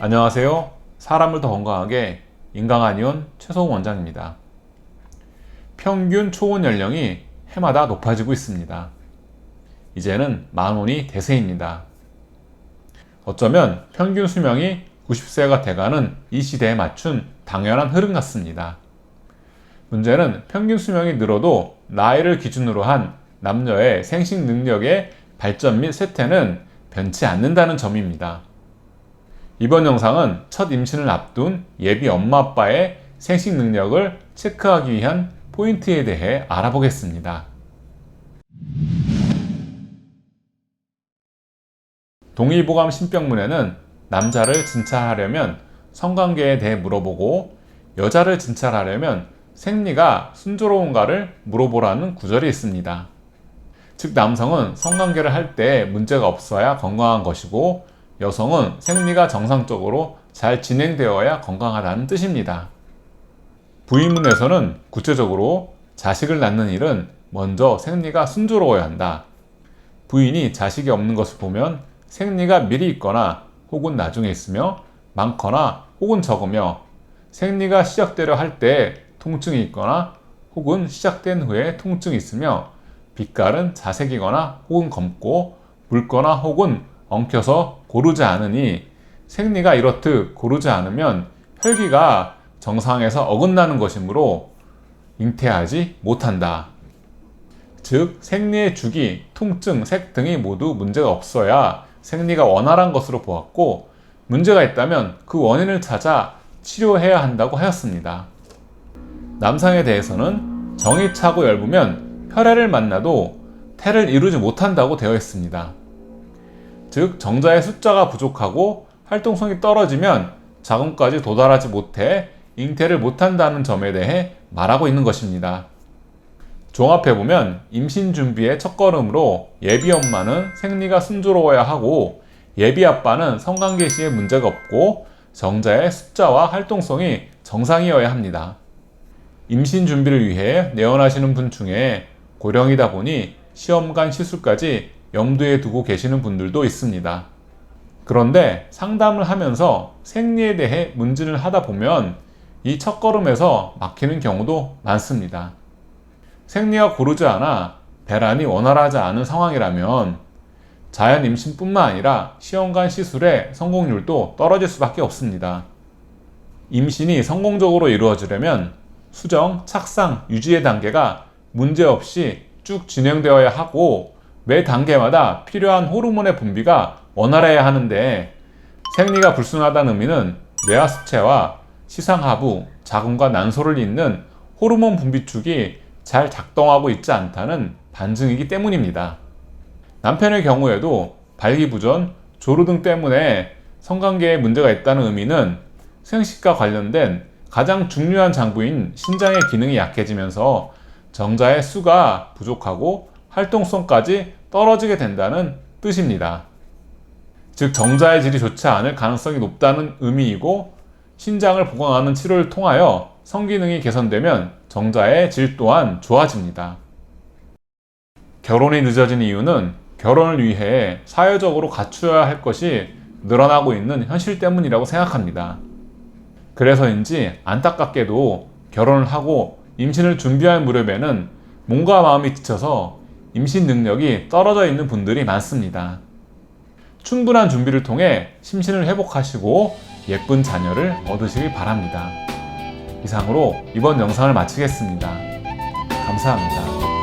안녕하세요. 사람을 더 건강하게 인강한의원 최소홍 원장입니다. 평균 초혼 연령이 해마다 높아지고 있습니다. 이제는 만혼이 대세입니다. 어쩌면 평균 수명이 90세가 돼가는 이 시대에 맞춘 당연한 흐름 같습니다. 문제는 평균 수명이 늘어도 나이를 기준으로 한 남녀의 생식 능력의 발전 및 쇠퇴는 변치 않는다는 점입니다. 이번 영상은 첫 임신을 앞둔 예비 엄마 아빠의 생식 능력을 체크하기 위한 포인트에 대해 알아보겠습니다. 동의보감 신병문에는 남자를 진찰하려면 성관계에 대해 물어보고 여자를 진찰하려면 생리가 순조로운가를 물어보라는 구절이 있습니다. 즉 남성은 성관계를 할 때 문제가 없어야 건강한 것이고 여성은 생리가 정상적으로 잘 진행되어야 건강하다는 뜻입니다. 부의문에서는 구체적으로 자식을 낳는 일은 먼저 생리가 순조로워야 한다. 부인이 자식이 없는 것을 보면 생리가 미리 있거나 혹은 나중에 있으며 많거나 혹은 적으며 생리가 시작되려 할 때 통증이 있거나 혹은 시작된 후에 통증이 있으며 빛깔은 자색이거나 혹은 검고 묽거나 혹은 엉켜서 고르지 않으니 생리가 이렇듯 고르지 않으면 혈기가 정상에서 어긋나는 것이므로 잉태하지 못한다. 즉 생리의 주기, 통증, 색 등이 모두 문제가 없어야 생리가 원활한 것으로 보았고 문제가 있다면 그 원인을 찾아 치료해야 한다고 하였습니다. 남성에 대해서는 정이 차고 엷으면 혈애를 만나도 태를 이루지 못한다고 되어 있습니다. 즉 정자의 숫자가 부족하고 활동성이 떨어지면 자궁까지 도달하지 못해 잉태를 못한다는 점에 대해 말하고 있는 것입니다. 종합해보면 임신 준비의 첫걸음으로 예비 엄마는 생리가 순조로워야 하고 예비 아빠는 성관계 시에 문제가 없고 정자의 숫자와 활동성이 정상이어야 합니다. 임신 준비를 위해 내원하시는 분 중에 고령이다 보니 시험관 시술까지 염두에 두고 계시는 분들도 있습니다. 그런데 상담을 하면서 생리에 대해 문진을 하다 보면 이 첫걸음에서 막히는 경우도 많습니다. 생리가 고르지 않아 배란이 원활하지 않은 상황이라면 자연 임신뿐만 아니라 시험관 시술의 성공률도 떨어질 수밖에 없습니다. 임신이 성공적으로 이루어지려면 수정, 착상, 유지의 단계가 문제없이 쭉 진행되어야 하고 매 단계마다 필요한 호르몬의 분비가 원활해야 하는데 생리가 불순하다는 의미는 뇌하 수체와 시상하부, 자궁과 난소를 잇는 호르몬 분비축이 잘 작동하고 있지 않다는 반증이기 때문입니다. 남편의 경우에도 발기부전, 조루 등 때문에 성관계에 문제가 있다는 의미는 생식과 관련된 가장 중요한 장부인 신장의 기능이 약해지면서 정자의 수가 부족하고 활동성까지 떨어지게 된다는 뜻입니다. 즉 정자의 질이 좋지 않을 가능성이 높다는 의미이고 신장을 보강하는 치료를 통하여 성기능이 개선되면 정자의 질 또한 좋아집니다. 결혼이 늦어진 이유는 결혼을 위해 사회적으로 갖추어야 할 것이 늘어나고 있는 현실 때문이라고 생각합니다. 그래서인지 안타깝게도 결혼을 하고 임신을 준비할 무렵에는 몸과 마음이 지쳐서 임신 능력이 떨어져 있는 분들이 많습니다. 충분한 준비를 통해 심신을 회복하시고 예쁜 자녀를 얻으시길 바랍니다. 이상으로 이번 영상을 마치겠습니다. 감사합니다.